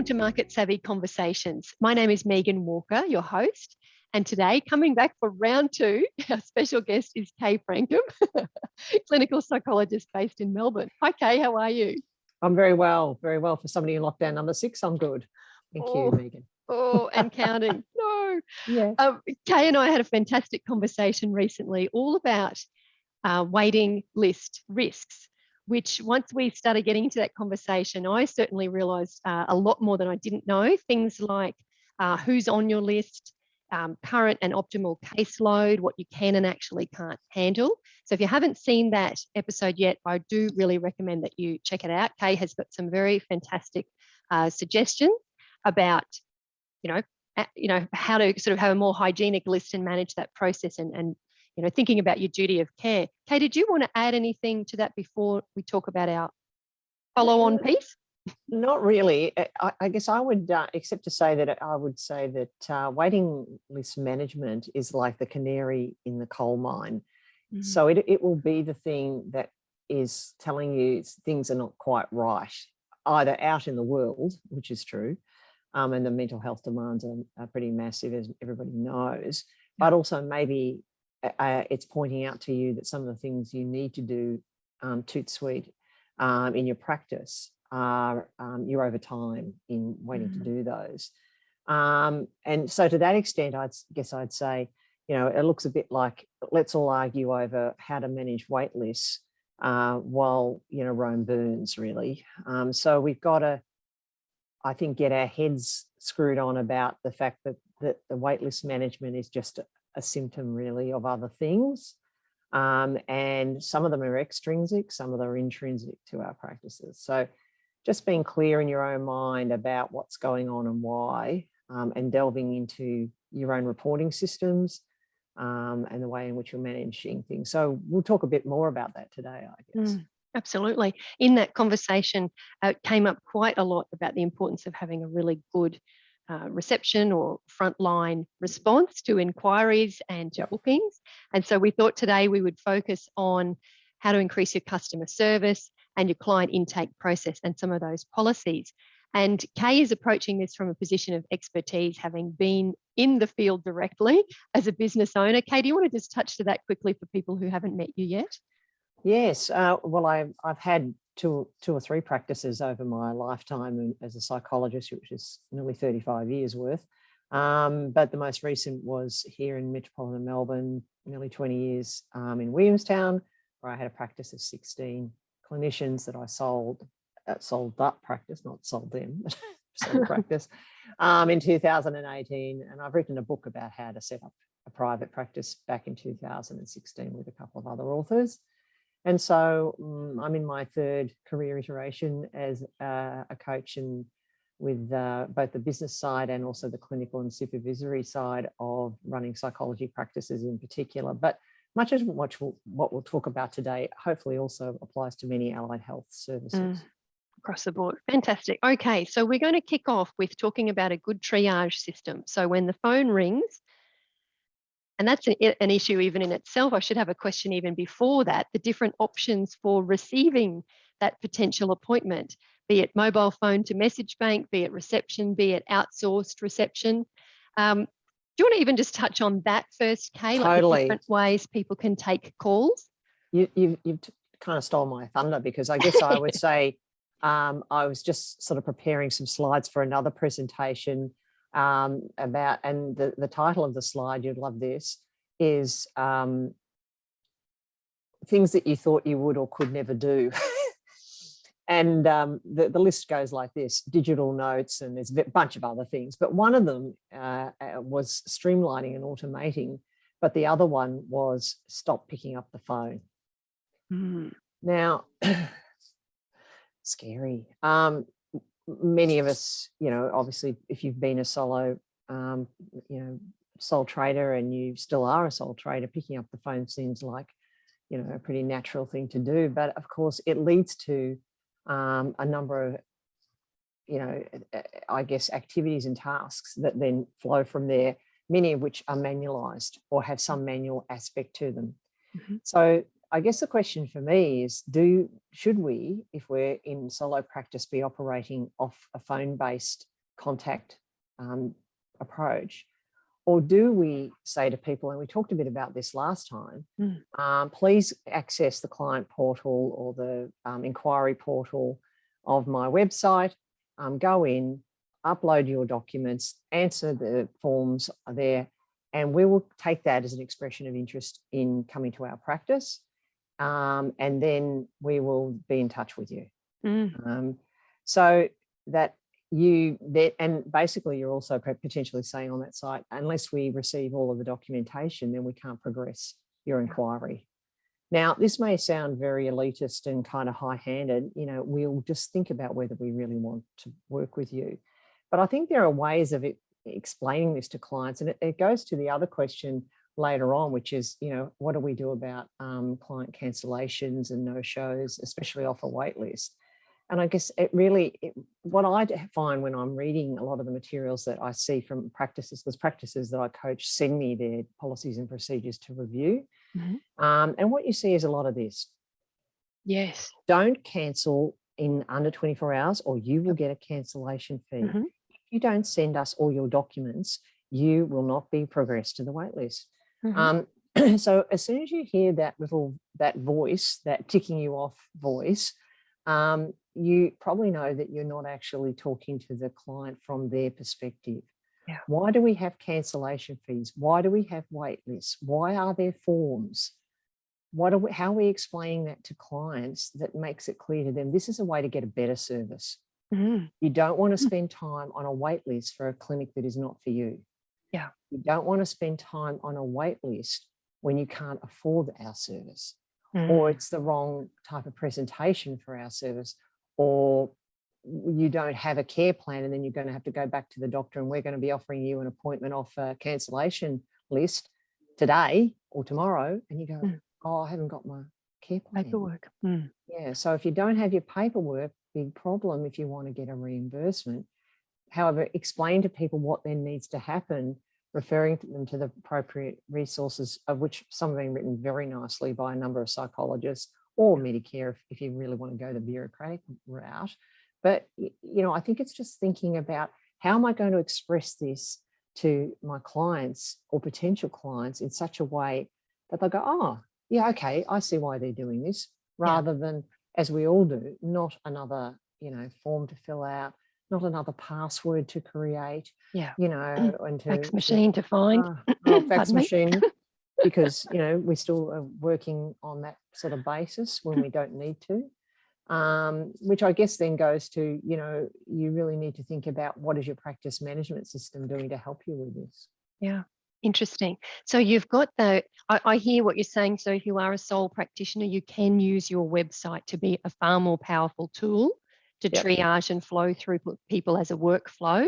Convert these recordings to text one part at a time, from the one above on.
to Market Savvy Conversations. My name is Megan Walker, your host. And today, coming back for round two, our special guest is Kay Frankham, clinical psychologist based in Melbourne. Hi, Kay, how are you? I'm very well for somebody in lockdown number 6. I'm good. Thank you, Megan. And counting. No. Yes. Kay and I had a fantastic conversation recently all about waiting list risks, which once we started getting into that conversation, I certainly realised a lot more than I didn't know. Things like who's on your list, current and optimal caseload, what you can and actually can't handle. So if you haven't seen that episode yet, I do really recommend that you check it out. Kay has got some very fantastic suggestions about, how to sort of have a more hygienic list and manage that process and thinking about your duty of care. Kay, did you want to add anything to that before we talk about our follow-on piece? Not really. I guess I would, except to say that I would say that waiting list management is like the canary in the coal mine. Mm-hmm. So it will be the thing that is telling you things are not quite right, either out in the world, which is true, and the mental health demands are pretty massive, as everybody knows, but also maybe it's pointing out to you that some of the things you need to do toot sweet in your practice are you're over time in waiting to do those. And so to that extent, I'd say, it looks a bit like let's all argue over how to manage wait lists while, Rome burns, really. So we've got to, I think, get our heads screwed on about the fact that the wait list management is just a symptom, really, of other things. And some of them are extrinsic, some of them are intrinsic to our practices. So just being clear in your own mind about what's going on and why, and delving into your own reporting systems and the way in which you're managing things. So we'll talk a bit more about that today, I guess. Absolutely. In that conversation, it came up quite a lot about the importance of having a really good reception or frontline response to inquiries and to bookings. And so we thought today we would focus on how to increase your customer service and your client intake process and some of those policies. And Kay is approaching this from a position of expertise, having been in the field directly as a business owner. Kay, do you want to just touch to that quickly for people who haven't met you yet? Yes. Well, I've had two or three practices over my lifetime as a psychologist, which is nearly 35 years worth. But the most recent was here in metropolitan Melbourne, nearly 20 years in Williamstown, where I had a practice of 16 clinicians that I sold that practice, not sold them, but sold practice in 2018. And I've written a book about how to set up a private practice back in 2016 with a couple of other authors. And so I'm in my third career iteration as a coach and with both the business side and also the clinical and supervisory side of running psychology practices in particular. But much of what we'll talk about today hopefully also applies to many allied health services. Across the board. Fantastic. Okay, so we're going to kick off with talking about a good triage system. So when the phone rings, and that's an issue even in itself, I should have a question even before that, the different options for receiving that potential appointment, be it mobile phone to message bank, be it reception, be it outsourced reception. Do you want to even just touch on that first, Kay? Totally. Like the different ways people can take calls? You've kind of stole my thunder, because I guess I would say I was just sort of preparing some slides for another presentation about, and the title of the slide, you'd love this, is things that you thought you would or could never do. And the list goes like this: digital notes, and there's a bunch of other things. But one of them was streamlining and automating, but the other one was stop picking up the phone. Now, scary. Many of us, obviously, if you've been a solo, sole trader, and you still are a sole trader, picking up the phone seems like, a pretty natural thing to do. But of course, it leads to a number of, I guess, activities and tasks that then flow from there, many of which are manualized or have some manual aspect to them. So I guess the question for me is, should we, if we're in solo practice, be operating off a phone-based contact approach? Or do we say to people, and we talked a bit about this last time, please access the client portal or the inquiry portal of my website, go in, upload your documents, answer the forms there, and we will take that as an expression of interest in coming to our practice, and then we will be in touch with you. So that and basically you're also potentially saying on that site, unless we receive all of the documentation, then we can't progress your inquiry. Now, this may sound very elitist and kind of high-handed, we'll just think about whether we really want to work with you. But I think there are ways of explaining this to clients, and it goes to the other question later on, which is, what do we do about client cancellations and no-shows, especially off a wait list? And I guess what I find when I'm reading a lot of the materials that I see from practices, because practices that I coach send me their policies and procedures to review. And what you see is a lot of this. Yes. Don't cancel in under 24 hours or you will get a cancellation fee. If you don't send us all your documents, you will not be progressed to the wait list. So as soon as you hear that voice, that ticking you off voice, you probably know that you're not actually talking to the client from their perspective. Yeah. Why do we have cancellation fees? Why do we have wait lists? Why are there forms? How are we explaining that to clients that makes it clear to them this is a way to get a better service? You don't want to spend time on a wait list for a clinic that is not for you. Yeah. You don't want to spend time on a wait list when you can't afford our service, or it's the wrong type of presentation for our service, or you don't have a care plan and then you're going to have to go back to the doctor and we're going to be offering you an appointment off a cancellation list today or tomorrow, and you go, oh, I haven't got my care plan. Paperwork. Yeah, so if you don't have your paperwork, big problem if you want to get a reimbursement. However, explain to people what then needs to happen, referring them to the appropriate resources, of which some have been written very nicely by a number of psychologists, or Medicare if you really want to go the bureaucratic route. But, I think it's just thinking about how am I going to express this to my clients or potential clients in such a way that they'll go, oh, yeah, okay, I see why they're doing this, rather than, as we all do, not another, form to fill out, not another password to create, and fax machine to find. Fax machine, because, we still are working on that sort of basis when we don't need to, which I guess then goes to, you really need to think about what is your practice management system doing to help you with this. Yeah. Interesting. So you've got I hear what you're saying. So if you are a sole practitioner, you can use your website to be a far more powerful tool to triage and flow through people as a workflow.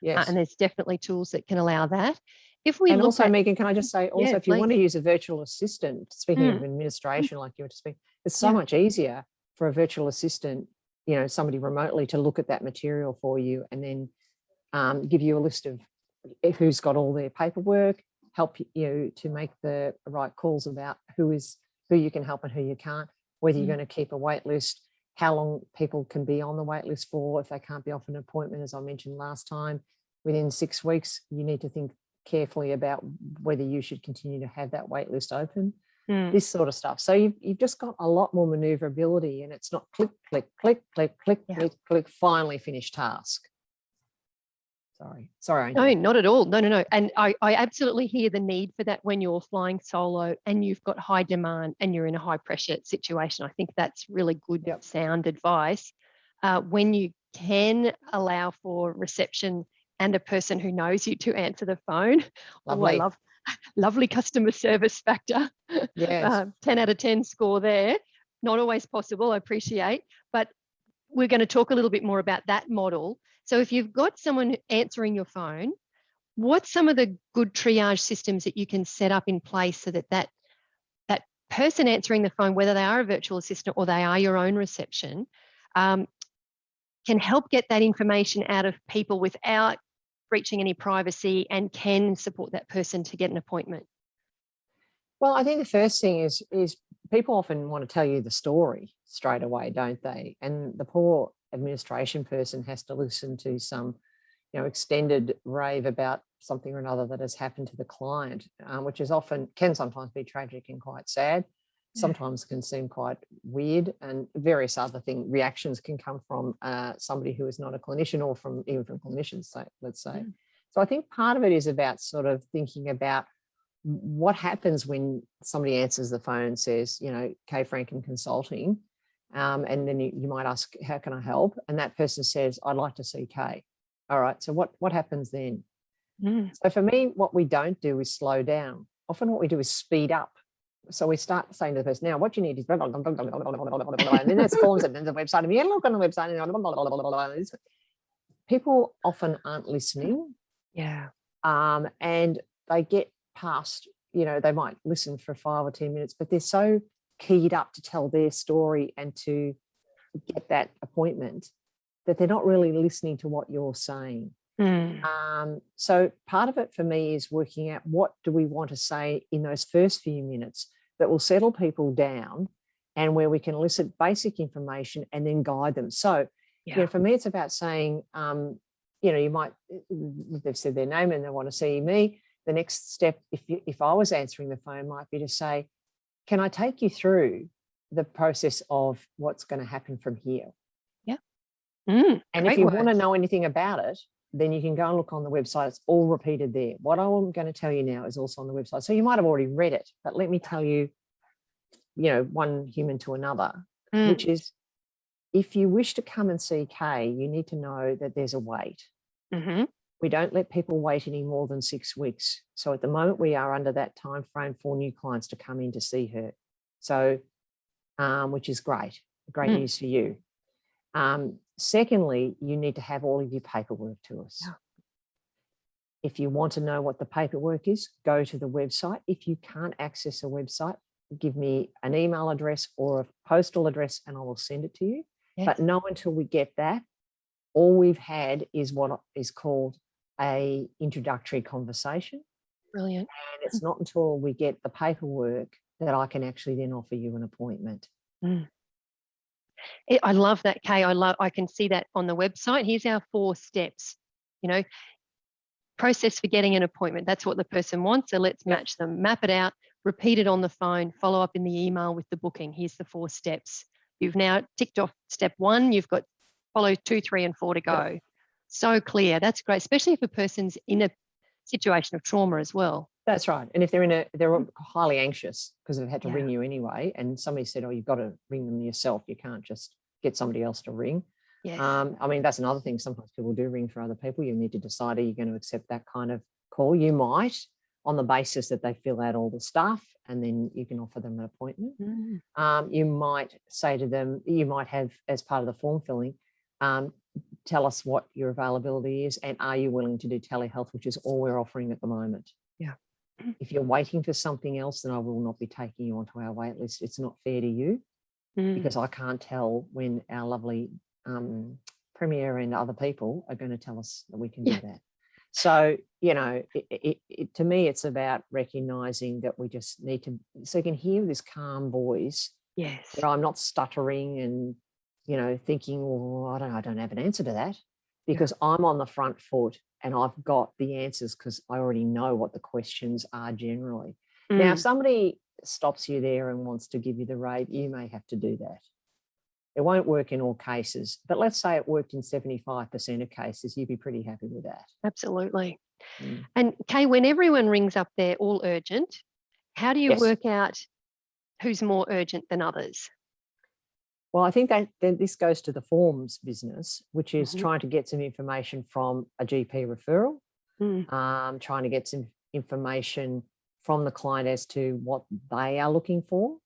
Yes. And there's definitely tools that can allow that. If we look also, at, Megan, can I just say also, if you want to use a virtual assistant, speaking of administration, like you were to speak, it's so much easier for a virtual assistant, somebody remotely to look at that material for you and then give you a list of who's got all their paperwork, help you to make the right calls about who you can help and who you can't, whether you're going to keep a wait list, how long people can be on the wait list for, if they can't be off an appointment, as I mentioned last time, within 6 weeks, you need to think carefully about whether you should continue to have that wait list open, this sort of stuff. So you've just got a lot more maneuverability, and it's not click, click, click, click, click, click, click, finally finish task. Sorry. No, not at all. No. And I absolutely hear the need for that when you're flying solo and you've got high demand and you're in a high pressure situation. I think that's really good, sound advice. When you can allow for reception and a person who knows you to answer the phone. Lovely. Oh, lovely customer service factor. Yes. 10 out of 10 score there. Not always possible, I appreciate, but we're going to talk a little bit more about that model. So if you've got someone answering your phone, what's some of the good triage systems that you can set up in place so that person answering the phone, whether they are a virtual assistant or they are your own reception, can help get that information out of people without breaching any privacy and can support that person to get an appointment? Well, I think the first thing is people often want to tell you the story straight away, don't they? And the poor administration person has to listen to some, extended rave about something or another that has happened to the client, which is often can sometimes be tragic and quite sad. Sometimes can seem quite weird, and various other reactions can come from somebody who is not a clinician, or even from clinicians, let's say. So I think part of it is about sort of thinking about what happens when somebody answers the phone and says, Kay Franken Consulting, and then you might ask, how can I help? And that person says, I'd like to see Kay. All right, so what happens then? So for me, what we don't do is slow down. Often what we do is speed up. So we start saying to the person, now what you need is, and then there's forms and then the website, and you look on the website, people often aren't listening. Yeah. And they get past, they might listen for 5 or 10 minutes, but they're so keyed up to tell their story and to get that appointment that they're not really listening to what you're saying. So part of it for me is working out, what do we want to say in those first few minutes that will settle people down, and where we can elicit basic information and then guide them. So, for me, it's about saying, you might, they've said their name and they want to see me. The next step, if I was answering the phone, might be to say, can I take you through the process of what's going to happen from here? Yeah. And if you want to know anything about it, then you can go and look on the website. It's all repeated there. What I'm going to tell you now is also on the website. So you might have already read it, but let me tell you, one human to another, which is, if you wish to come and see Kay, you need to know that there's a wait. We don't let people wait any more than 6 weeks. So at the moment, we are under that time frame for new clients to come in to see her. So, which is great news for you. Secondly, you need to have all of your paperwork to us. If you want to know what the paperwork is, go to the website. If you can't access a website, give me an email address or a postal address and I will send it to you. But no, until we get that, all we've had is what is called a introductory conversation. Brilliant. And it's not until we get the paperwork that I can actually then offer you an appointment. I love that, Kay. I can see that on the website. Here's our 4 steps, process for getting an appointment. That's what the person wants. So let's match them, map it out, repeat it on the phone, follow up in the email with the booking. Here's the 4 steps. You've now ticked off step 1. You've got follow 2, 3, and 4 to go. So clear. That's great, especially if a person's in a situation of trauma as well. That's right. And if they're highly anxious because they've had to ring you anyway, and somebody said, oh, you've got to ring them yourself. You can't just get somebody else to ring. Yes. That's another thing. Sometimes people do ring for other people. You need to decide, are you going to accept that kind of call? You might, on the basis that they fill out all the stuff, and then you can offer them an appointment. You might say to them, you might have, as part of the form filling, tell us what your availability is, and are you willing to do telehealth, which is all we're offering at the moment. If you're waiting for something else, then I will not be taking you onto our wait list. It's not fair to you, because I can't tell when our lovely Premier and other people are going to tell us that we can do that. So, to me, it's about recognizing that we just need to, so you can hear this calm voice. Yes. Where I'm not stuttering and, thinking, well, I don't have an answer to that, because I'm on the front foot and I've got the answers because I already know what the questions are generally. Now, if somebody stops you there and wants to give you the rate, you may have to do that. It won't work in all cases, but let's say it worked in 75% of cases, you'd be pretty happy with that. Absolutely. And Kay, when everyone rings up, they're all urgent. How do you work out who's more urgent than others? Well, I think that this goes to the forms business, which is trying to get some information from a GP referral, trying to get some information from the client as to what they are looking for,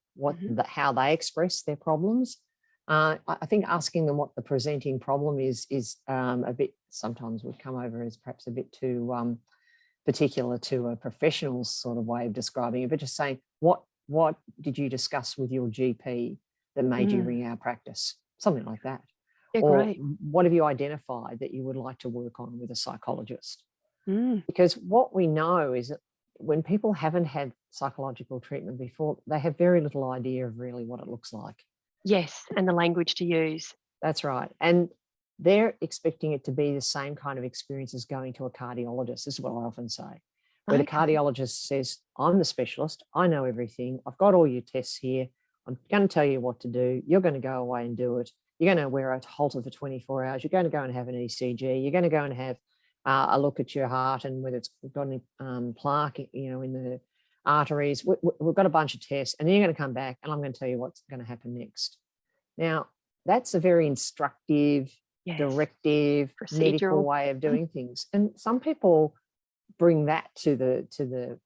how they express their problems. I think asking them what the presenting problem is a bit, sometimes would come over as perhaps a bit too particular to a professional's sort of way of describing it, but just saying, what did you discuss with your GP that made you ring our practice? Something like that. Or great. What have you identified that you would like to work on with a psychologist? Because what we know is that when people haven't had psychological treatment before, they have very little idea of really what it looks like. Yes, and the language to use. That's right. And they're expecting it to be the same kind of experience as going to a cardiologist. This is what I often say, where the cardiologist says, I'm the specialist, I know everything, I've got all your tests here, I'm going to tell you what to do, you're going to go away and do it, you're going to wear a halter for 24 hours, you're going to go and have an ECG, you're going to go and have a look at your heart and whether it's got any plaque, in the arteries. We've got a bunch of tests, and then you're going to come back and I'm going to tell you what's going to happen next. Now, that's a very instructive, directive, medical way of doing things. And some people bring that to the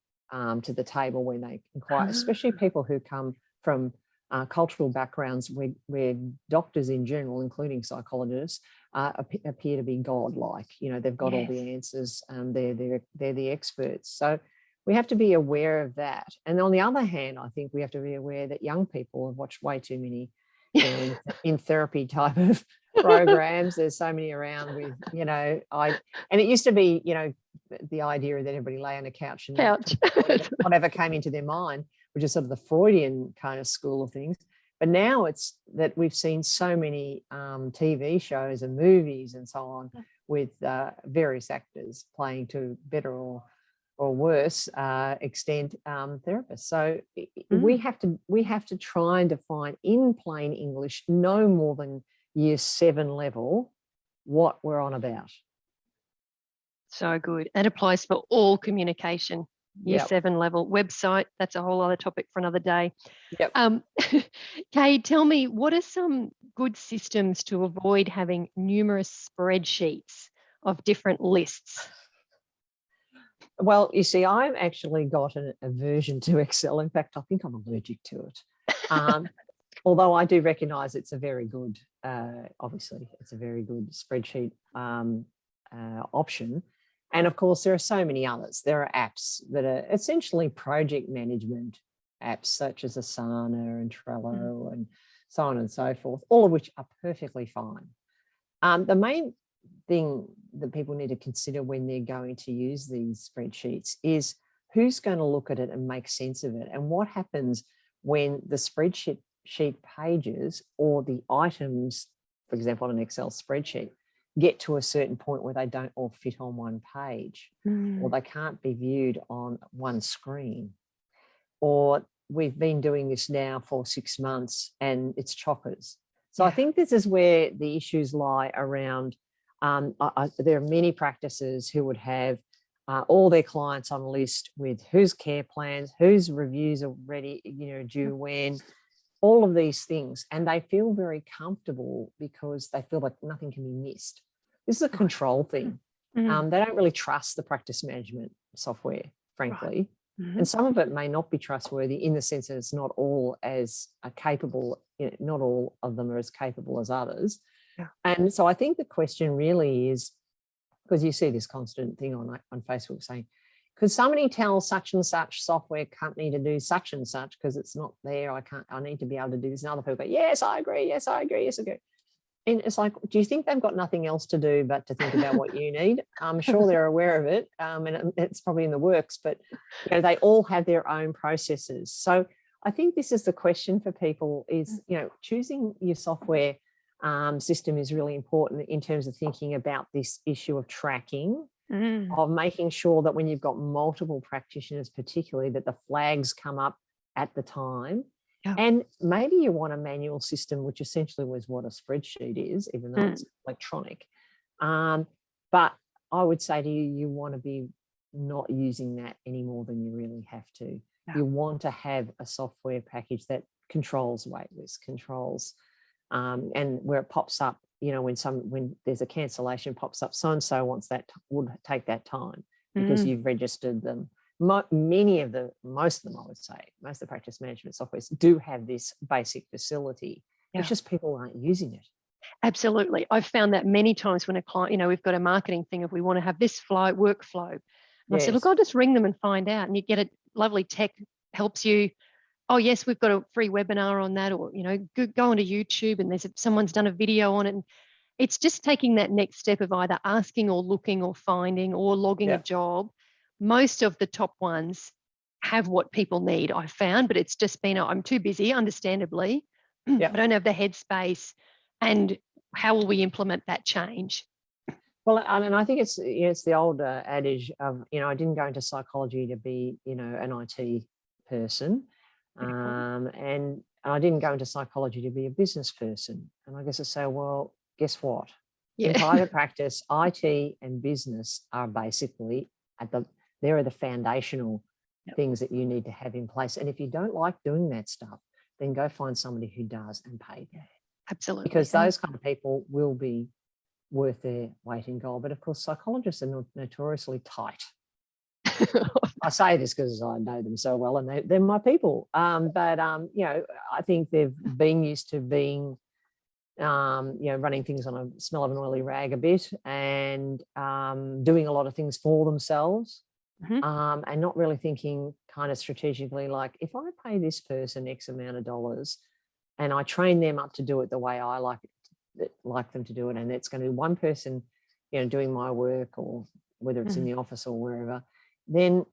table when they inquire, especially people who come from cultural backgrounds where doctors in general, including psychologists, appear to be godlike. They've got all the answers. They're the experts. So we have to be aware of that. And on the other hand, I think we have to be aware that young people have watched way too many in therapy type of programs. There's so many around with, and it used to be, the idea that everybody lay on a couch and whatever came into their mind, which is sort of the Freudian kind of school of things. But now it's that we've seen so many TV shows and movies and so on with various actors playing to better or worse extent therapists. So we have to try and define in plain English, no more than year 7 level, what we're on about. So good. That applies for all communication. Year 7 level website, that's a whole other topic for another day. Kay, tell me, what are some good systems to avoid having numerous spreadsheets of different lists? Well, you see, I've actually got an aversion to Excel. In fact, I think I'm allergic to it. Although I do recognise it's a very good, obviously, it's a very good spreadsheet option. And of course, there are so many others. There are apps that are essentially project management apps, such as Asana and Trello and so on and so forth, all of which are perfectly fine. The main thing that people need to consider when they're going to use these spreadsheets is who's going to look at it and make sense of it, and what happens when the spreadsheet pages or the items, for example, on an Excel spreadsheet, get to a certain point where they don't all fit on one page, or they can't be viewed on one screen, or we've been doing this now for 6 months and it's chockers. So I think this is where the issues lie around. There are many practices who would have all their clients on a list with whose care plans, whose reviews are ready, due when, all of these things, and they feel very comfortable because they feel like nothing can be missed. This is a control thing. They don't really trust the practice management software, frankly. And some of it may not be trustworthy in the sense that it's not all as capable, not all of them are as capable as others. And so I think the question really is, because you see this constant thing on Facebook saying, could somebody tell such and such software company to do such and such because it's not there? I need to be able to do this. And other people go, yes, I agree. Yes, I agree. Yes, I agree. And it's like, do you think they've got nothing else to do but to think about what you need? I'm sure they're aware of it, and it's probably in the works, but they all have their own processes. So I think this is the question for people is, choosing your software system is really important in terms of thinking about this issue of tracking, of making sure that when you've got multiple practitioners, particularly, that the flags come up at the time. And maybe you want a manual system, which essentially was what a spreadsheet is, even though it's electronic. But I would say to you, you want to be not using that any more than you really have to. You want to have a software package that controls waitlist, controls, and where it pops up, when there's a cancellation pops up, so-and-so wants that, would take that time because you've registered them. Most of them, I would say, most of the practice management softwares do have this basic facility. It's just people aren't using it. Absolutely. I've found that many times when a client, we've got a marketing thing, if we want to have this workflow. And I said, look, I'll just ring them and find out. And you get a lovely tech helps you. Oh, yes, we've got a free webinar on that, or, go onto YouTube and someone's done a video on it. And it's just taking that next step of either asking or looking or finding or logging a job. Most of the top ones have what people need, I've found, but it's just been, I'm too busy, understandably. I don't have the headspace. And how will we implement that change? Well, and I think it's, it's the old adage of, I didn't go into psychology to be, an IT person. And I didn't go into psychology to be a business person. And I guess I say, well, guess what? In private practice, IT and business are basically they're the foundational things that you need to have in place. And if you don't like doing that stuff, then go find somebody who does and pay them. Absolutely. Because those kind of people will be worth their weight in gold. But of course, psychologists are notoriously tight. I say this because I know them so well, and they're my people. But I think they've been used to being, running things on a smell of an oily rag a bit, and doing a lot of things for themselves, and not really thinking kind of strategically, like, if I pay this person X amount of dollars and I train them up to do it the way I like them to do it, and it's going to be one person, doing my work, or whether it's in the office or wherever, then,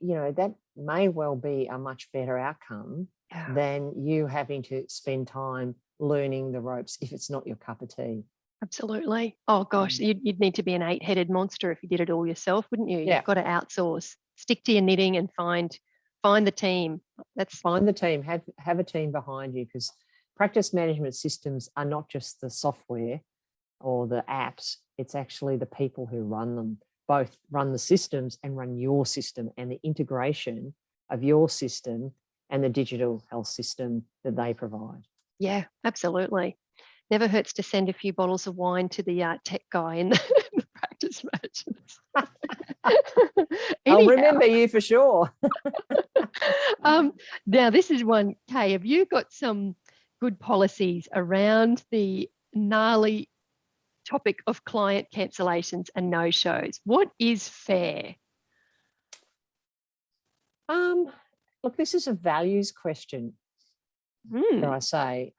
that may well be a much better outcome than you having to spend time learning the ropes if it's not your cup of tea. Absolutely. Oh gosh, you'd need to be an 8-headed monster if you did it all yourself, wouldn't you? Yeah. You've got to outsource, stick to your knitting, and find the team. Find the team, have a team behind you, because practice management systems are not just the software or the apps, it's actually the people who run them, both run the systems and run your system, and the integration of your system and the digital health system that they provide. Yeah, absolutely. Never hurts to send a few bottles of wine to the tech guy in the practice management. I'll remember you for sure. Now, this is one, Kay, have you got some good policies around the gnarly topic of client cancellations and no-shows? What is fair? Look, this is a values question, dare I say,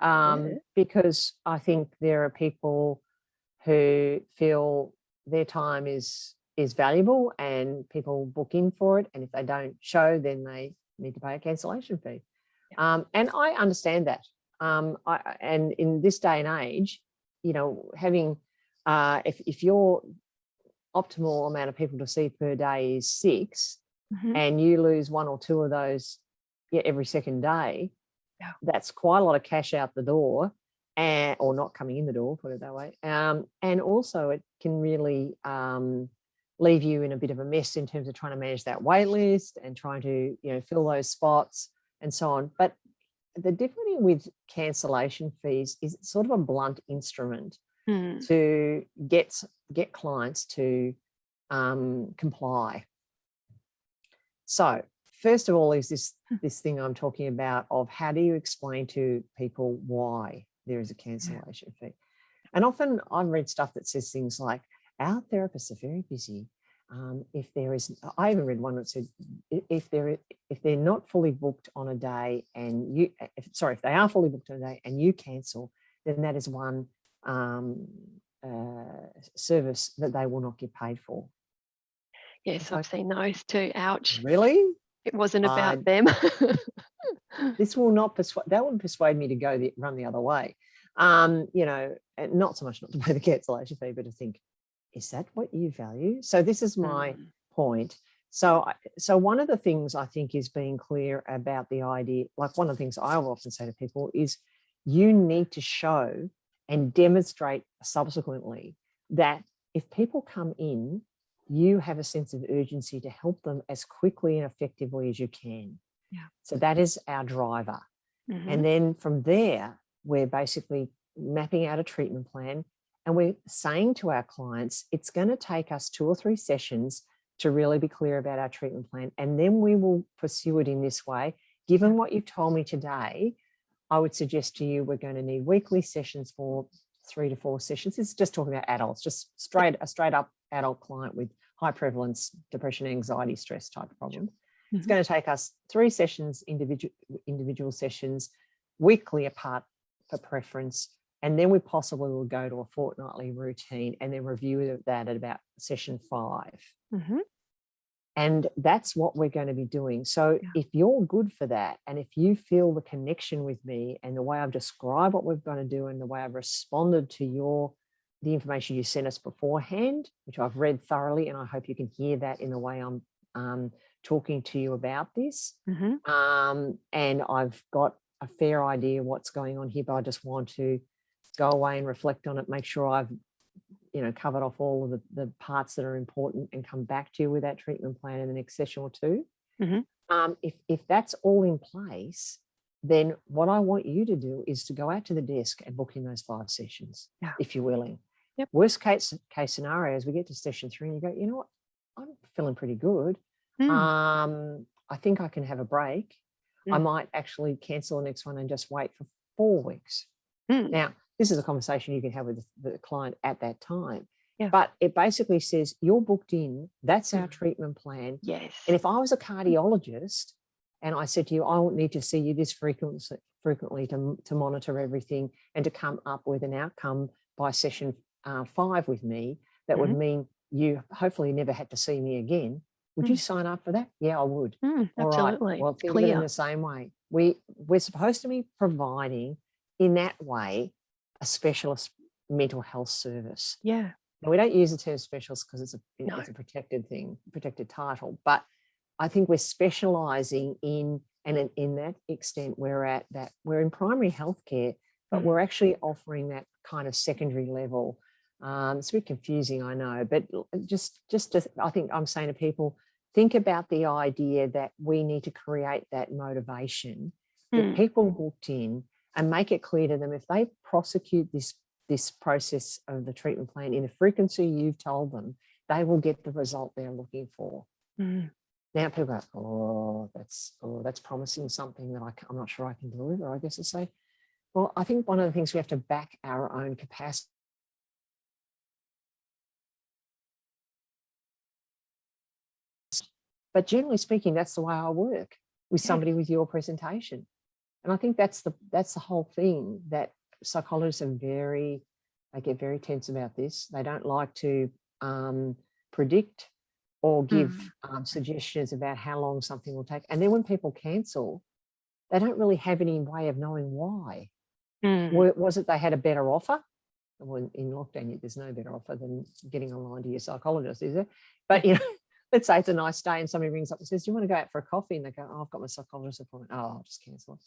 because I think there are people who feel their time is valuable, and people book in for it, and if they don't show, then they need to pay a cancellation fee. And I understand that. And in this day and age, having if your optimal amount of people to see per day is 6, and you lose 1 or 2 of those every second day, that's quite a lot of cash out the door, or not coming in the door, put it that way. And also it can really leave you in a bit of a mess in terms of trying to manage that wait list and trying to fill those spots and so on. But the difficulty with cancellation fees is it's sort of a blunt instrument to get clients to comply. So first of all is this thing I'm talking about of how do you explain to people why there is a cancellation fee. And often I've read stuff that says things like, our therapists are very busy. I even read one that said, if they're not fully booked on a day, and if they are fully booked on a day and you cancel, then that is one service that they will not get paid for. Yes, I've seen those too. Ouch. Really? It wasn't about them. This will not that would persuade me to go run the other way. And not so much not to pay the cancellation fee, but to think, is that what you value? So this is my point. So one of the things I think is being clear about the idea, like one of the things I will often say to people is, you need to show and demonstrate subsequently that if people come in, you have a sense of urgency to help them as quickly and effectively as you can. Yeah. So that is our driver. And then from there, we're basically mapping out a treatment plan, and we're saying to our clients, it's going to take us 2 or 3 sessions to really be clear about our treatment plan. And then we will pursue it in this way. Given what you've told me today, I would suggest to you, we're going to need weekly sessions for 3 to 4 sessions. This is just talking about adults, just a straight up adult client with high prevalence depression, anxiety, stress type of problem. It's going to take us 3 sessions, individual sessions, weekly apart for preference. And then we possibly will go to a fortnightly routine and then review that at about session 5. And that's what we're going to be doing. So if you're good for that, and if you feel the connection with me and the way I've described what we're going to do and the way I've responded to the information you sent us beforehand, which I've read thoroughly, and I hope you can hear that in the way I'm talking to you about this. And I've got a fair idea what's going on here, but I just want to go away and reflect on it, make sure I've covered off all of the parts that are important and come back to you with that treatment plan in the next session or two. If that's all in place, then what I want you to do is to go out to the desk and book in those 5 sessions, if you're willing. Worst case scenario is we get to session 3 and you go, you know what, I'm feeling pretty good. I think I can have a break. I might actually cancel the next one and just wait for 4 weeks. Now, this is a conversation you can have with the client at that time. But it basically says you're booked in. That's our treatment plan. Yes. And if I was a cardiologist and I said to you, I won't need to see you this frequently to monitor everything and to come up with an outcome by session 5 with me, that would mean you hopefully never had to see me again. Would you sign up for that? Yeah, I would. All absolutely. right. Well, think of it in the same way. We're supposed to be providing in that way a specialist mental health service. Yeah. Now, we don't use the term specialist because it's a protected thing, protected title, but I think we're specialising in that extent we're in primary healthcare, but we're actually offering that kind of secondary level. It's a bit confusing, I know, but I think I'm saying to people, think about the idea that we need to create that motivation, get people booked in and make it clear to them if they prosecute this process of the treatment plan in a frequency you've told them, they will get the result they're looking for. Now people go, that's promising something that I'm not sure I can deliver. I guess I say, well, I think one of the things we have to back our own capacity. But generally speaking, that's the way I work with somebody with your presentation. And I think that's the whole thing, that psychologists they get very tense about this. They don't like to predict or give suggestions about how long something will take. And then when people cancel, they don't really have any way of knowing why. Was it they had a better offer? Well, in lockdown, there's no better offer than getting online to your psychologist, is there? But, let's say it's a nice day and somebody rings up and says, do you want to go out for a coffee? And they go, oh, I've got my psychologist appointment. Oh, I'll just cancel it.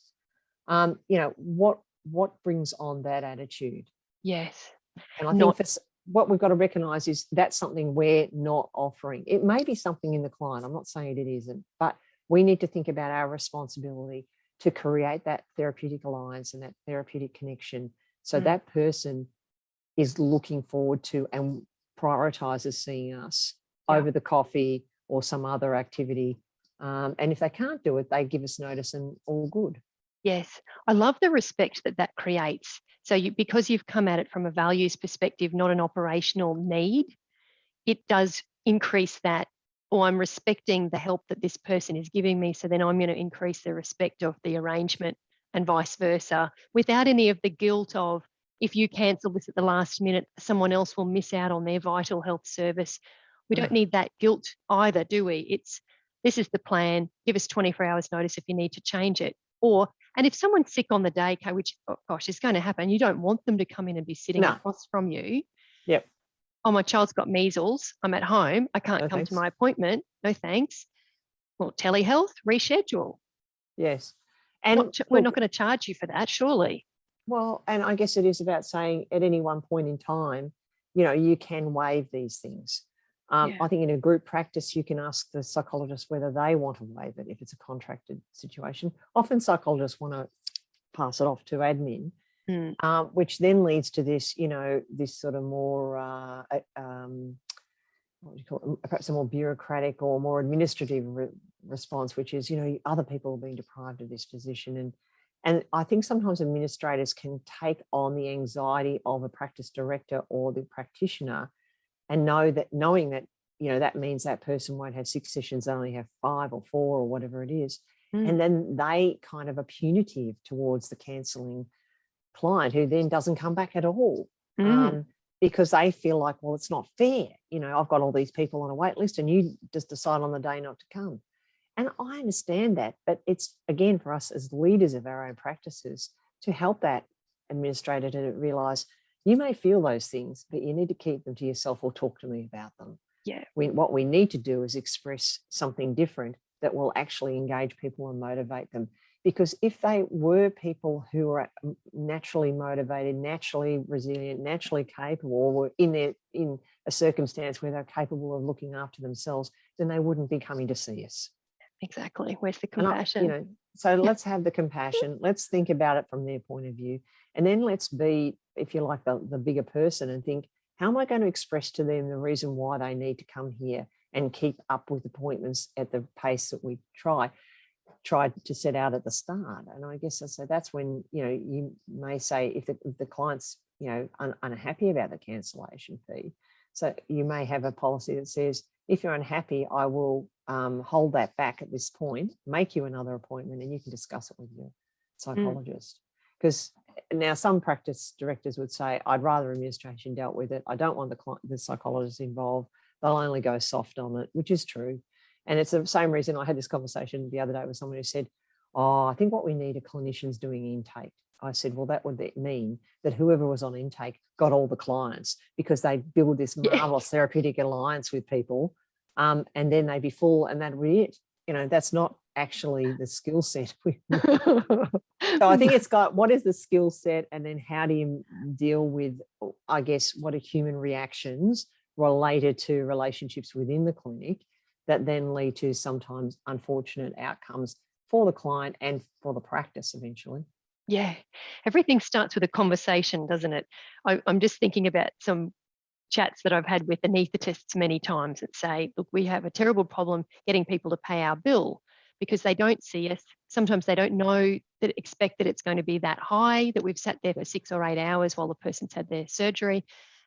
What brings on that attitude? Yes. And I think what we've got to recognise is that's something we're not offering. It may be something in the client. I'm not saying it isn't, but we need to think about our responsibility to create that therapeutic alliance and that therapeutic connection. So that person is looking forward to and prioritises seeing us over the coffee or some other activity. And if they can't do it, they give us notice and all good. Yes. I love the respect that creates. So because you've come at it from a values perspective, not an operational need, it does increase that, or I'm respecting the help that this person is giving me. So then I'm going to increase the respect of the arrangement and vice versa, without any of the guilt of, if you cancel this at the last minute, someone else will miss out on their vital health service. We don't need that guilt either, do we? This is the plan. Give us 24 hours notice if you need to change it. And if someone's sick on the day, which, oh gosh, is going to happen, you don't want them to come in and be sitting across from you. Yep. Oh, my child's got measles. I'm at home. I can't come to my appointment. No thanks. Well, telehealth, reschedule. Yes. And we're not going to charge you for that, surely. Well, and I guess it is about saying at any one point in time, you can waive these things. I think in a group practice, you can ask the psychologist whether they want to waive it if it's a contracted situation. Often psychologists want to pass it off to admin, which then leads to this, this sort of more, what do you call it, perhaps a more bureaucratic or more administrative response, which is, other people are being deprived of this position. And I think sometimes administrators can take on the anxiety of a practice director or the practitioner, and knowing that, that means that person won't have 6 sessions, they only have 5 or 4 or whatever it is. And then they kind of are punitive towards the cancelling client who then doesn't come back at all. because they feel like, well, it's not fair. You know, I've got all these people on a wait list and you just decide on the day not to come. And I understand that, but it's, again, for us as leaders of our own practices to help that administrator to realize you may feel those things, but you need to keep them to yourself or talk to me about them. Yeah. What we need to do is express something different that will actually engage people and motivate them. Because if they were people who are naturally motivated, naturally resilient, naturally capable, or were in a circumstance where they're capable of looking after themselves, then they wouldn't be coming to see us. Exactly. Where's the compassion? So let's have the compassion. Let's think about it from their point of view. And then let's be, if you like, the bigger person and think, how am I going to express to them the reason why they need to come here and keep up with appointments at the pace that we tried to set out at the start? And I guess so that's when, you may say, if the client's, unhappy about the cancellation fee. So you may have a policy that says, if you're unhappy, I will hold that back at this point, make you another appointment, and you can discuss it with your psychologist. Because now some practice directors would say, I'd rather administration dealt with it. I don't want the psychologist involved. They'll only go soft on it, which is true. And it's the same reason I had this conversation the other day with someone who said, I think what we need are clinicians doing intake. I said, well, that would mean that whoever was on intake got all the clients, because they build this marvelous therapeutic alliance with people, and then they'd be full and that'd be it. That's not actually the skill set. So I think it's got, what is the skill set, and then how do you deal with, I guess, what are human reactions related to relationships within the clinic that then lead to sometimes unfortunate outcomes for the client and for the practice eventually. Yeah, everything starts with a conversation, doesn't it? I'm just thinking about some chats that I've had with anaesthetists many times that say, look, we have a terrible problem getting people to pay our bill because they don't see us. Sometimes they don't know expect that it's going to be that high, that we've sat there for 6 or 8 hours while the person's had their surgery.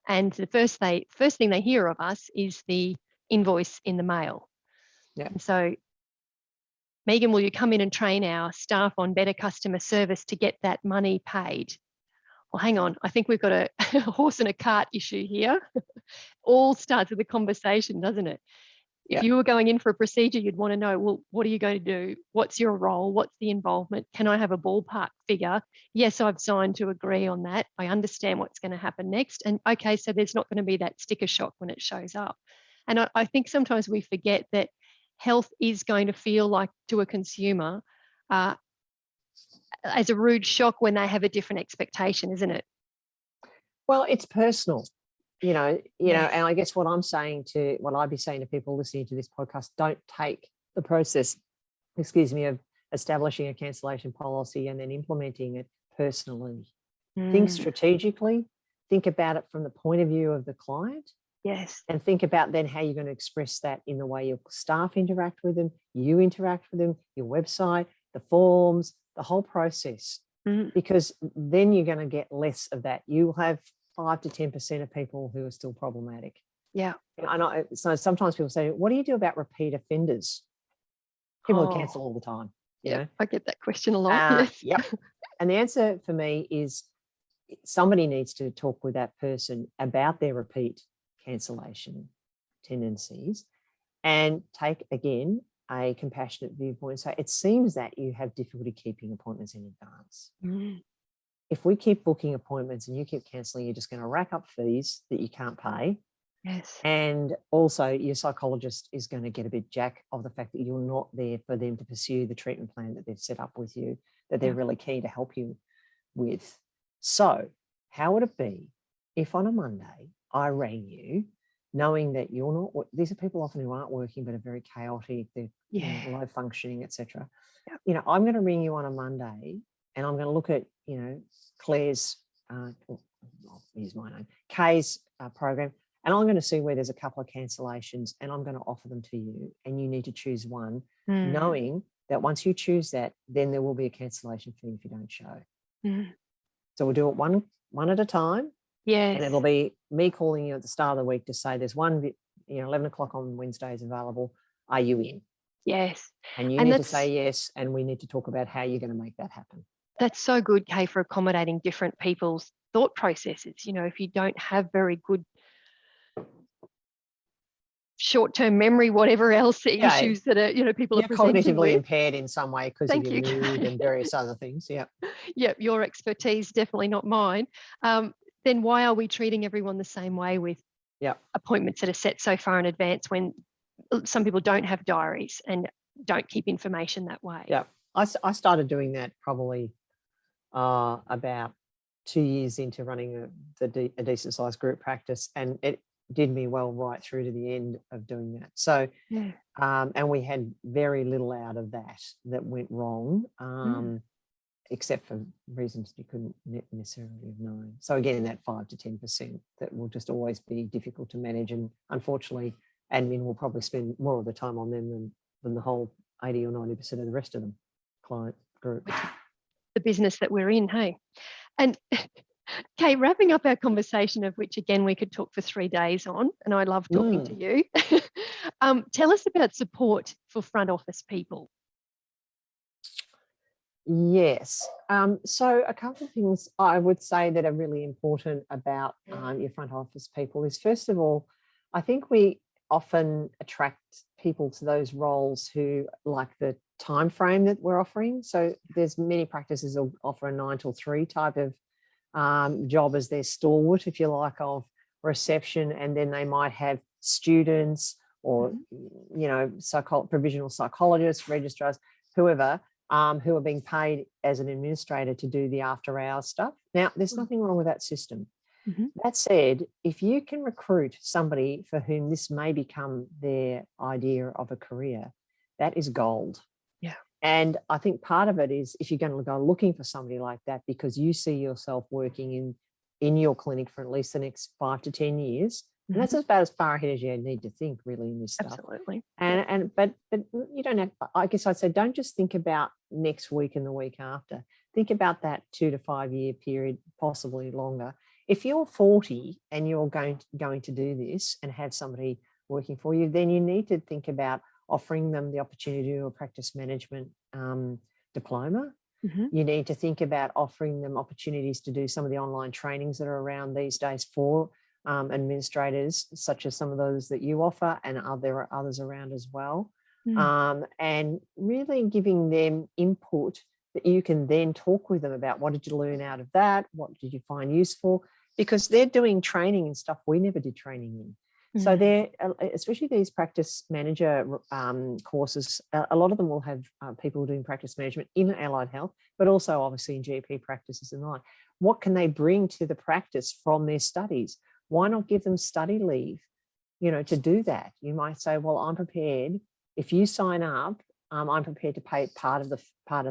And the first thing they hear of us is the invoice in the mail. Yeah. And so, Megan, will you come in and train our staff on better customer service to get that money paid? Well, hang on. I think we've got a horse and a cart issue here. All starts with a conversation, doesn't it? Yeah. If you were going in for a procedure, you'd want to know, well, what are you going to do? What's your role? What's the involvement? Can I have a ballpark figure? Yes, I've signed to agree on that. I understand what's going to happen next. And okay, so there's not going to be that sticker shock when it shows up. And I think sometimes we forget that health is going to feel like, to a consumer, as a rude shock when they have a different expectation, isn't it? Well, it's personal, Yes. and I guess what I'd be saying to people listening to this podcast, don't take the process, of establishing a cancellation policy and then implementing it personally. Think strategically, think about it from the point of view of the client. Yes. And think about then how you're going to express that in the way your staff interact with them, you interact with them, your website, the forms, the whole process. Because then you're going to get less of that. You will have 5 to 10% of people who are still problematic. Yeah. So sometimes people say, what do you do about repeat offenders? People cancel all the time. Yeah, I get that question a lot. Yes. Yep. And the answer for me is somebody needs to talk with that person about their repeat cancellation tendencies and take, again, a compassionate viewpoint. So it seems that you have difficulty keeping appointments in advance. If we keep booking appointments and you keep cancelling, you're just going to rack up fees that you can't pay. Yes. And also your psychologist is going to get a bit jack of the fact that you're not there for them to pursue the treatment plan that they've set up with you, that they're really keen to help you with. So how would it be if on a Monday I rang you knowing that you're not, these are people often who aren't working but are very chaotic, they're low functioning, etc. I'm going to ring you on a Monday and I'm going to look at, Claire's, I'll use my name, Kay's program, and I'm going to see where there's a couple of cancellations and I'm going to offer them to you, and you need to choose one, knowing that once you choose that, then there will be a cancellation fee if you don't show. So we'll do it one at a time. Yes. And it'll be me calling you at the start of the week to say there's one, 11 o'clock on Wednesdays available. Are you in? Yes. And you need to say yes, and we need to talk about how you're going to make that happen. That's so good, Kay, for accommodating different people's thought processes. You know, if you don't have very good short-term memory, whatever else the Yeah, issues that are, you know, people are you're presenting cognitively with. impaired in some way because of Thank your you, mood Kay. and various other things. Yeah. Yeah, your expertise, definitely not mine. Then why are we treating everyone the same way with Yeah. appointments that are set so far in advance when some people don't have diaries and don't keep information that way? Yeah. I started doing that probably about 2 years into running a decent sized group practice, and it did me well right through to the end of doing that. So, Yeah. and we had very little out of that went wrong, except for reasons you couldn't necessarily have known. So again, that 5 to 10% that will just always be difficult to manage, and unfortunately, admin will probably spend more of the time on them than the whole 80 or 90% of the rest of them client group. The business that we're in, hey. And Kay, wrapping up our conversation, of which again we could talk for 3 days on, and I love talking to you. Tell us about support for front office people. Yes. So a couple of things I would say that are really important about your front office people is, first of all, I think we often attract people to those roles who like the time frame that we're offering. So there's many practices that offer a 9 till 3 type of job as their stalwart, if you like, of reception, and then they might have students or provisional psychologists, registrars, whoever, who are being paid as an administrator to do the after hours stuff. Now, there's nothing wrong with that system. That said, if you can recruit somebody for whom this may become their idea of a career, that is gold. Yeah. And I think part of it is, if you're going to go looking for somebody like that because you see yourself working in your clinic for at least the next 5 to 10 years, and that's about as far ahead as you need to think really in this stuff. Absolutely. But you don't have, I guess I'd say, don't just think about next week and the week after. Think about that 2 to 5 year period, possibly longer. If you're 40 and you're going to do this and have somebody working for you, then you need to think about offering them the opportunity to do a practice management diploma. You need to think about offering them opportunities to do some of the online trainings that are around these days for administrators, such as some of those that you offer, and there are others around as well. And really giving them input that you can then talk with them about, what did you learn out of that? What did you find useful? Because they're doing training and stuff we never did training in. So they're, especially these practice manager courses, a lot of them will have people doing practice management in allied health, but also obviously in GP practices and the like. What can they bring to the practice from their studies? Why not give them study leave, to do that? You might say, well, I'm prepared. If you sign up, I'm prepared to pay part of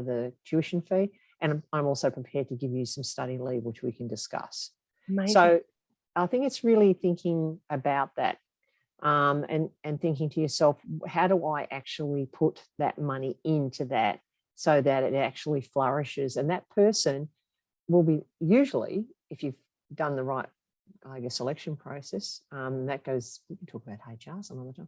the tuition fee, and I'm also prepared to give you some study leave, which we can discuss. Amazing. So I think it's really thinking about that, and thinking to yourself, how do I actually put that money into that so that it actually flourishes? And that person will be, usually, if you've done the right, I guess, selection process, that goes, we can talk about HR some other time,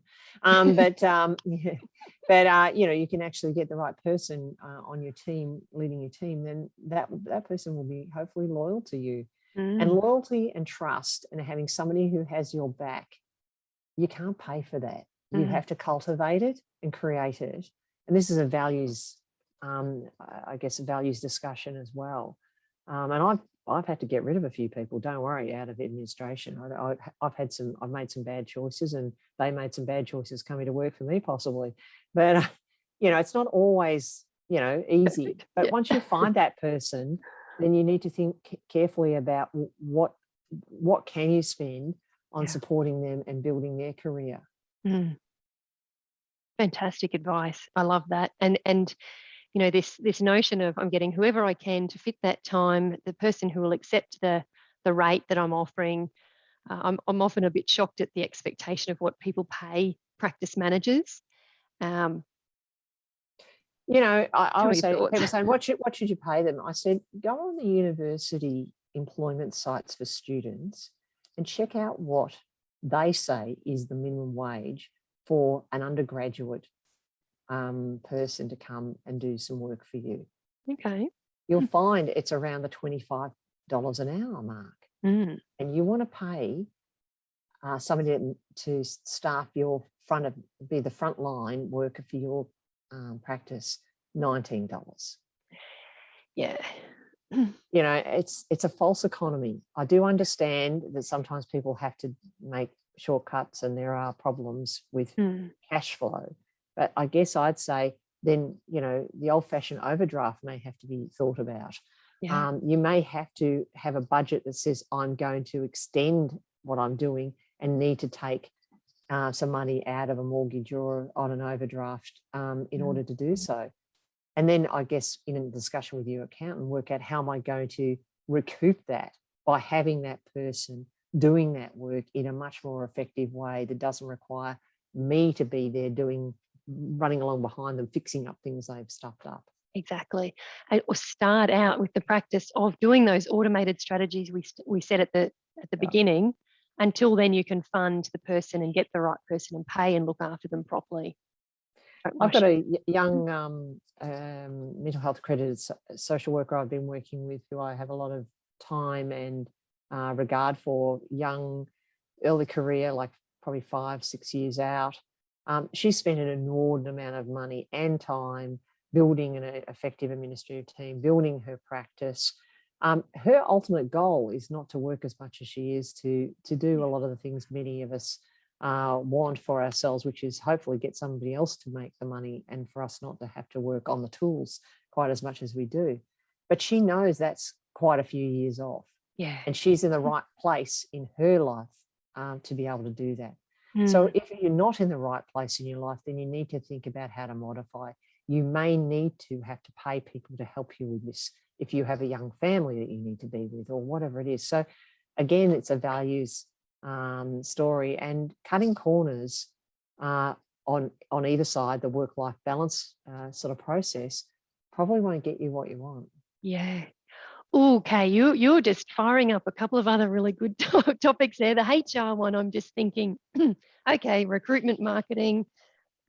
you can actually get the right person on your team, leading your team, then that person will be hopefully loyal to you. And loyalty and trust, and having somebody who has your back, you can't pay for that. You have to cultivate it and create it. And this is a values, I guess, a values discussion as well. And I've had to get rid of a few people, don't worry, out of administration. I've made some bad choices, and they made some bad choices coming to work for me, possibly. But it's not always easy. But once you find that person, then you need to think carefully about what can you spend on supporting them and building their career. Fantastic advice. I love that. And this notion of, I'm getting whoever I can to fit that time, the person who will accept the rate that I'm offering. I'm often a bit shocked at the expectation of what people pay practice managers. I always say, people saying, what should you pay them? I said, go on the university employment sites for students and check out what they say is the minimum wage for an undergraduate person to come and do some work for you. Okay. you'll find it's around the $25 an hour mark. Mm. And you want to pay somebody to staff your be the frontline worker for your practice, $19. Yeah. You know, it's a false economy. I do understand that sometimes people have to make shortcuts and there are problems with cash flow. But I guess I'd say then, you know, the old-fashioned overdraft may have to be thought about. Yeah. You may have to have a budget that says I'm going to extend what I'm doing and need to take some money out of a mortgage or on an overdraft in order to do so. And then I guess in a discussion with your accountant, work out how am I going to recoup that by having that person doing that work in a much more effective way that doesn't require me to be there running along behind them, fixing up things they've stuffed up. Exactly. Or start out with the practice of doing those automated strategies we said at the beginning. Until then, you can fund the person and get the right person and pay and look after them properly. I've got a young mental health accredited social worker I've been working with who I have a lot of time and regard for, young, early career, like probably 5-6 years out. She spent an inordinate amount of money and time building an effective administrative team, building her practice. Her ultimate goal is not to work as much as she is to do a lot of the things many of us want for ourselves, which is hopefully get somebody else to make the money and for us not to have to work on the tools quite as much as we do. But she knows that's quite a few years off. Yeah. And she's in the right place in her life to be able to do that. So if you're not in the right place in your life, then you need to think about how to modify. You may need to have to pay people to help you with this if you have a young family that you need to be with or whatever it is. So again, it's a values story, and cutting corners on either side, the work-life balance sort of process probably won't get you what you want. Yeah. Okay, you're just firing up a couple of other really good topics there. The HR one, I'm just thinking, okay, recruitment marketing,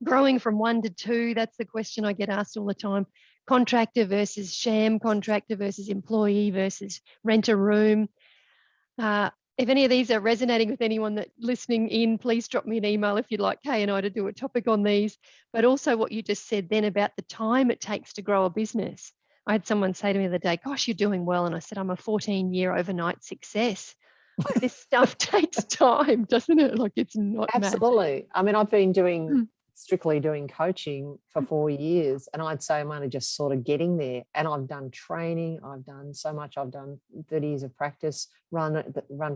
growing from 1 to 2, that's the question I get asked all the time. Contractor versus sham contractor versus employee versus rent a room. If any of these are resonating with anyone that listening in, please drop me an email if you'd like Kay and I to do a topic on these. But also what you just said then about the time it takes to grow a business. I had someone say to me the other day, gosh, you're doing well. And I said, I'm a 14-year overnight success. Like, this stuff takes time, doesn't it? Like, it's not Absolutely. magic. I mean, I've been strictly doing coaching for 4 years, and I'd say I'm only just sort of getting there. And I've done training. I've done so much. I've done 30 years of practice, run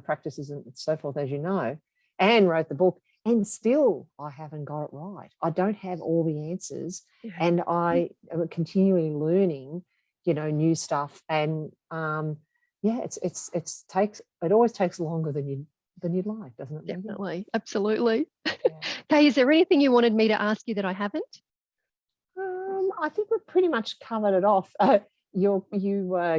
practices and so forth, as you know, and wrote the book. And still, I haven't got it right. I don't have all the answers, and I am continually learning, you know, new stuff. And it always takes longer than you'd like, doesn't it? Definitely, absolutely. Yeah. Kay, is there anything you wanted me to ask you that I haven't? I think we've pretty much covered it off. You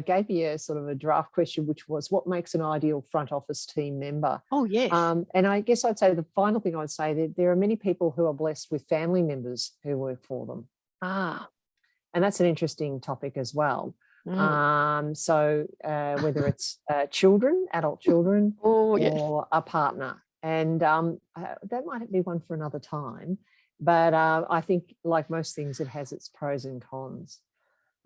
gave me a sort of a draft question, which was what makes an ideal front office team member? Oh, yes. And I guess I'd say the final thing I'd say that there are many people who are blessed with family members who work for them. And that's an interesting topic as well. So whether it's children, adult children, or a partner. And that might be one for another time. But I think, like most things, it has its pros and cons.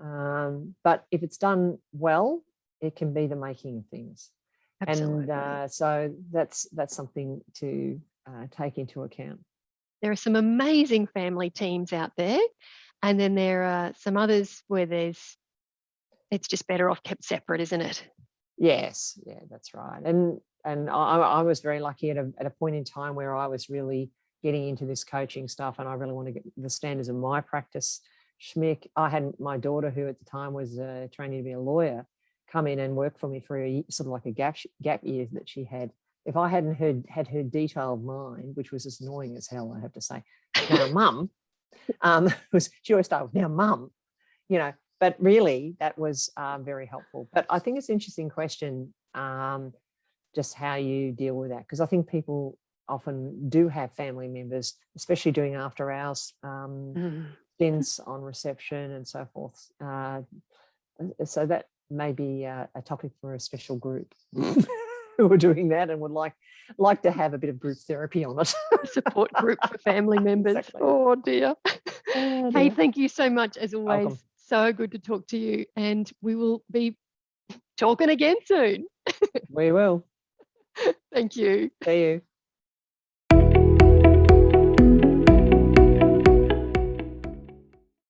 But if it's done well, it can be the making of things. Absolutely. And so that's something to take into account. There are some amazing family teams out there. And then there are some others where it's just better off kept separate, isn't it? Yes, yeah, that's right. And I was very lucky at a point in time where I was really getting into this coaching stuff, and I really want to get the standards of my practice schmick. I had my daughter, who at the time was training to be a lawyer, come in and work for me for sort of like a gap year that she had. If I hadn't had her detailed mind, which was as annoying as hell, I have to say, now, mum, she always started with, now, mum, you know, but really that was very helpful. But I think it's an interesting question, just how you deal with that, because I think people often do have family members, especially doing after hours stints on reception and so forth, So that may be a topic for a special group who are doing that and would like to have a bit of group therapy on it. Support group for family members. Exactly. Oh dear. Oh, Hey, dear. thank you so much as always. Welcome. So good to talk to you, and we will be talking again soon. We will. Thank you. See you.